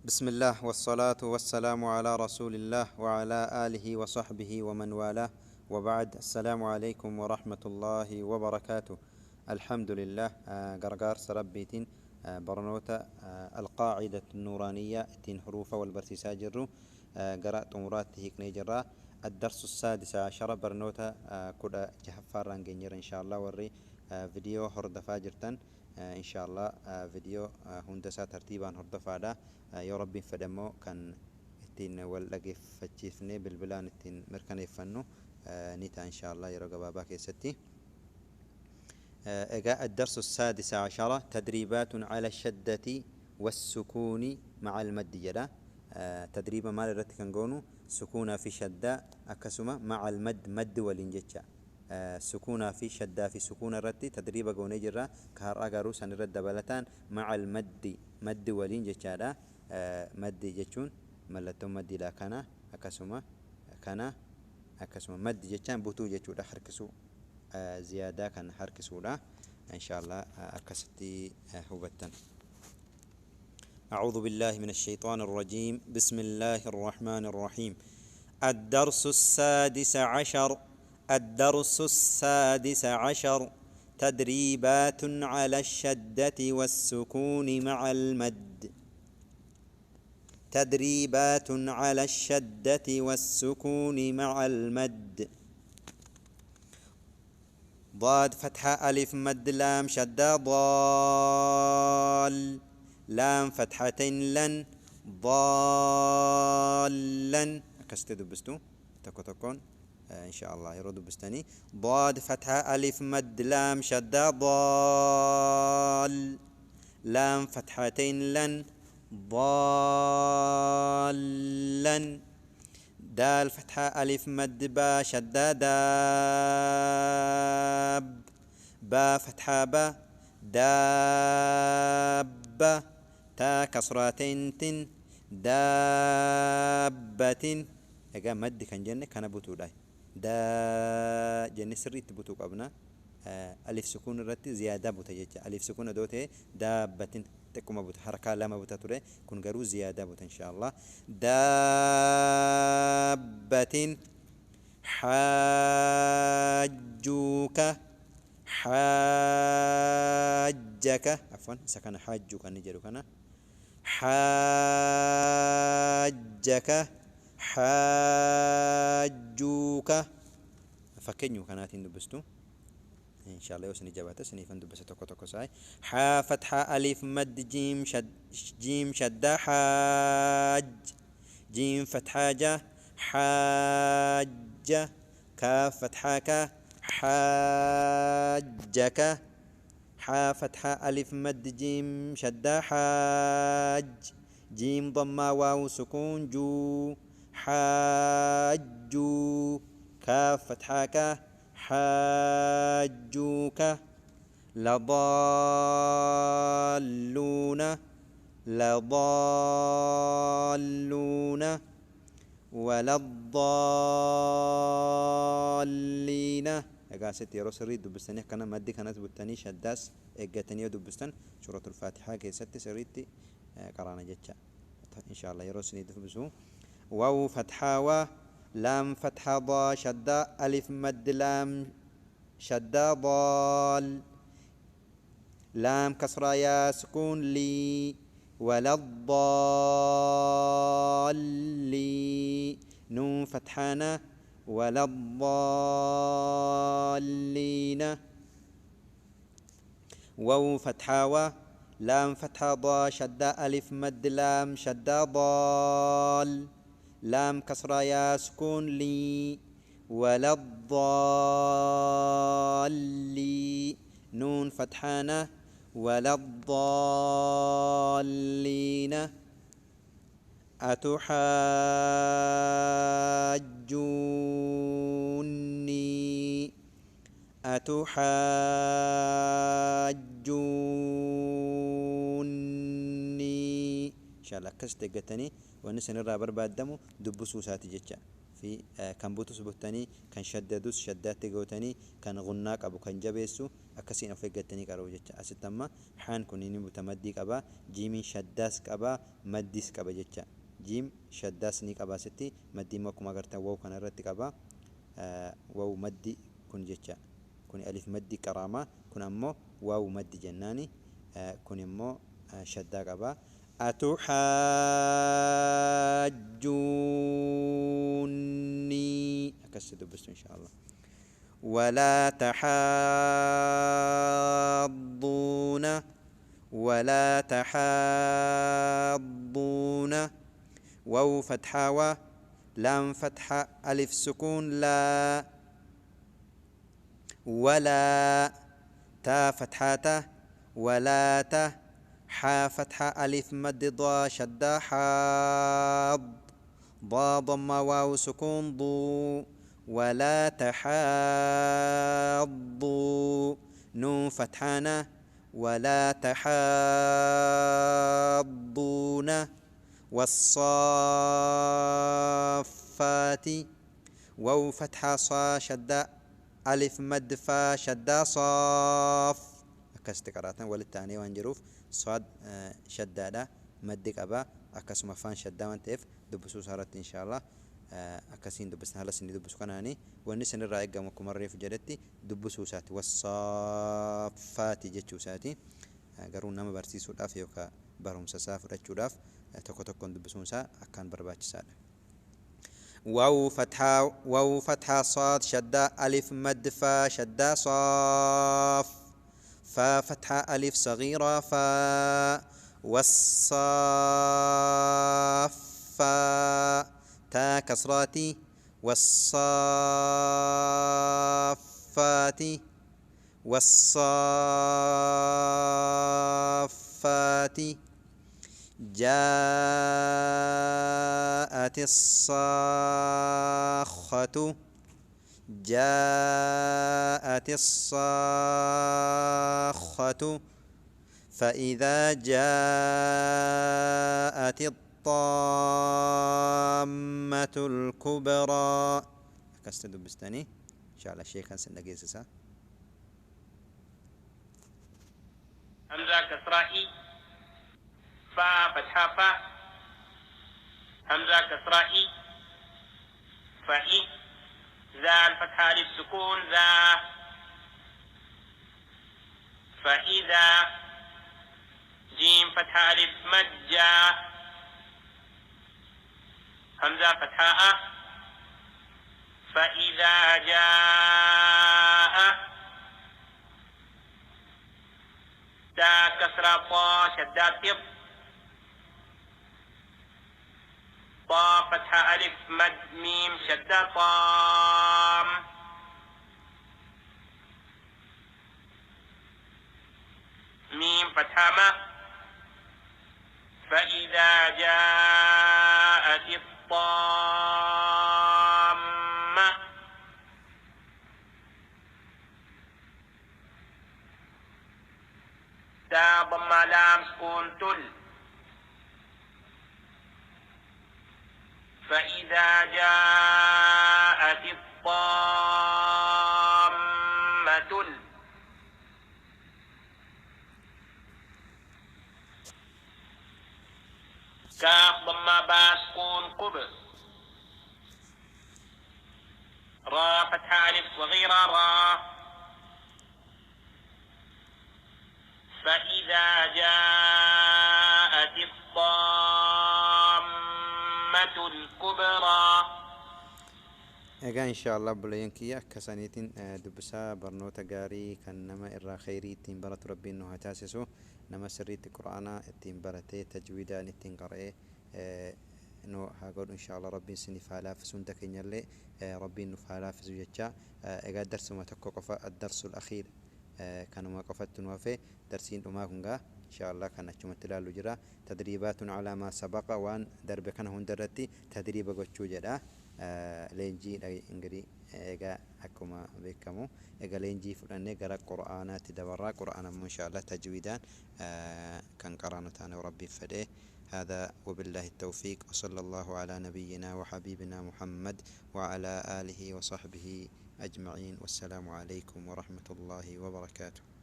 بسم الله والصلاة والسلام على رسول الله وعلى آله وصحبه ومن والاه وبعد. السلام عليكم ورحمة الله وبركاته. الحمد لله قرقار سربيتين برنوتا القاعدة النورانية تين حروف والبرسيسا جرو قرأت مرات هيك نيجرا. الدرس السادس عشر برنوتا كدا جهفار رانجينير إن شاء الله وري فيديو هرد فاجرتن إن شاء الله فيديو هندسة ترتيبا هرد فادا يا ربي فدمو كان التين واللقي فتشيفني بالبلان التين مركن يفنو نيتا إن شاء الله يرقى باباك يا ستي. الدرس السادس عشر تدريبات على الشدة والسكون مع المد جدا. تدريبا ما لرت كنقونو سكونا في شدة أكسما مع المد مد والإنجتشا سكونا في شدة في سكون الرتي تدريبا قوني جرا كهر أقارو سنرد بلتان مع المد مد والإنجتشا مد جتشون ملتو مد لا كان أكسما مد جتشان بوتو جتشو دا حركسو زيادة كان حركسو دا إن شاء الله أكستي هوبتن. أعوذ بالله من الشيطان الرجيم. بسم الله الرحمن الرحيم. الدرس السادس عشر تدريبات على الشدة والسكون مع المد. تدريبات على الشدة والسكون مع المد. ضاد فتحة ألف مد لام شدة ضال لام فتحتين لن ضالا أكست دبستو تكون إن شاء الله يرد بستني. ضاد فتحة ألف مد لام شدة ضال لام فتحتين لن ضالا دال فتحة ألف مد با شدة داب با فتحة با دابة تا كسرتين تن دابة اجا مد كان جنة كان بوتو داي دا جنة سري تبوتو قبنا ألف سكون الرتي زيادة بوتجج ألف سكون دوته دابة تكما بوت حركة لما بوتاتوري كن قرو زيادة بوت إن شاء الله. دابة حاجوك حاجك عفوا سكن حاجوك نجرو كنا حاجك حاجوك فكنيو كانت ندبستو إن شاء الله يوسني جابته سنيفن دبسة توكو ساي. حا فتحة ألف مد جيم شدة حاج جيم فتحة جا حاجة كاف فتحة كا حاجك حا فتحة ألف مد جيم شدة حاج جيم ضمة واو سكون جو حاجو كاف فتحة كا حاجوك لضالون ولا الضالين اقا ستي روسري دبستني كان مدي كانت بتاني شداس اقتني دبستن سورة الفاتحة كي ستي سريتي قرانا جتشا ان شاء الله يروسني دبسو. واو فتحة و لام فتحة ضا شدة ألف مد لام شدة ضال لام كسرة يا سكون لي ولا الضالي نون فتحانا ولا الضالين. واو فتحة و لام فتحة ضا شدة ألف مد لام شدة ضال لام كسرة يا سكون لي ولا الضالي نون فتحانا ولا الضالين. أتحاجوني إن شاء الله كستقتني ونسن الرابر بعد دمو دبسو ساتي جتشا في كان بوتوس بوتاني كان شددوس شدات جوتاني كان غناك أبو كان جبيسو أكسين أفجتني كارو جتة أستما حان كونيني متمدي كبا جيمي شداس كبا مديس كبا جتة جيم شداس نيك أبا ستي مدي ما كم أجرت واو كان رت كبا واو مدي كن جتة كن ألف مدي كرامة كن أمو واو مدي جناني كن أمو شدا كبا أتحاجوني أكسد بس إن شاء الله ولا تحاضون ولا تحاضون واو فتحة و لام فتحة ألف سكون لا ولا تا فتحة ولا ته حا فتحة ألف مد ضا شدة حاض ضا ضم واو سكون ضو ولا تحاضوا نون فتحانة ولا تحاضون والصافات واو فتحة صا شدة ألف مد فا شدة صاف أكست قراتنا وللتاني وانجروف صاد شدادة مدك أبا أكسم فان شدة وانتف دبسو صارت إن شاء الله أكسين دبسنا هلا سني دبسو كناني والنسن الرائق مكم الريف جدتي دبسو ساتي والصافات جتشو ساتي قرون نام برسيسو داف يوكا برهم سساف رجو داف تكو تكون دبسو سا أكان برباش سادة واو فتحة صاد شدة ألف مد فا شدة صاف فا فتحة ألف صغيرة فا والصافا تا كسراتي والصافات والصافات جاءت الصاخة جاءت الصاخة فإذا جاءت الطامة الكبرى كستدو بستاني إن شاء الله الشيخ كان سنجيز سا همزة كسرائي فا فتحة فا همزة كسرائي فإي ذا الفتحة للسكون ذا فإذا جيم فتحة ألف مجا همزة فتحة فإذا جاء تا كسرة طا شدات طب طا فتحة ألف مد ميم شدة طام ميم فتحة ما فإذا جاءت الطامة تا ضم لام سكون تل فإذا جاءت الطامة كاف ضم با سكون قبل را فتحة ألف صغيرة را فإذا جاءت الطامة الكبرى إن شاء الله بلينكيا كسانيتين دبسا برنوتا غاري كان نما إرا خيري تين برت ربي إنه هتاسسو نما سريت القرآن تين برتي تجويدا نتين قرأي إنه هقول إن شاء الله ربي سني فعلا فسون دكين يلي ربي إنه فعلا فزوجتشا درس ما تكوكف الدرس الأخير كانوا ما قفت وفي درسين وما كنغا إن شاء الله كان أشوم تلالو جرا تدريبات على ما سبق وان درب كان هون درتي تدريب قتشو جرا لينجي لا إنجري إيجا حكما بكمو إيجا لينجي فلان إيجا قرآنات دبرة قرآن ما شاء الله تجويدان كان قرآن تاني وربي فده هذا وبالله التوفيق، وصلى الله على نبينا وحبيبنا محمد وعلى آله وصحبه أجمعين، والسلام عليكم ورحمة الله وبركاته.